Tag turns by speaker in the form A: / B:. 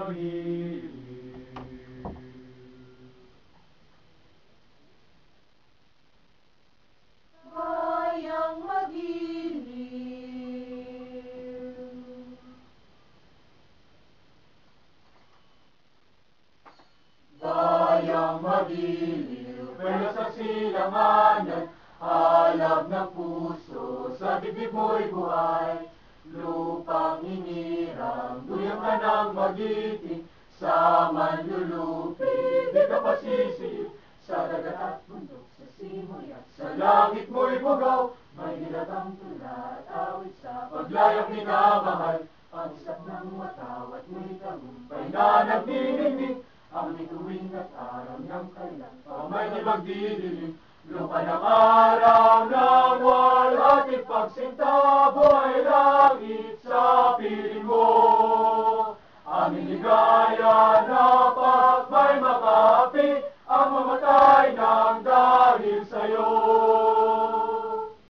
A: magiliw.
B: Bayang magiliw.
A: Bayang magiliw, pero sa silanganan, alab ng puso, sa dibdib mo'y buhay. Lupang inirang, duyang ka ng magiting, sa manlulupi, di ka pasisiw. Sa dagat at bundok, sa simoy at sa langit mo'y bugaw, may dilatang tula at awit sa paglayak minamahal. Ang isap ng watawat mo'y tagumpay na nagniningning, ang bituin at araw ng kailan, pamay di magdidilim. Lupa ng araw ng walang ipagsinta, buhay langit sa piling mo.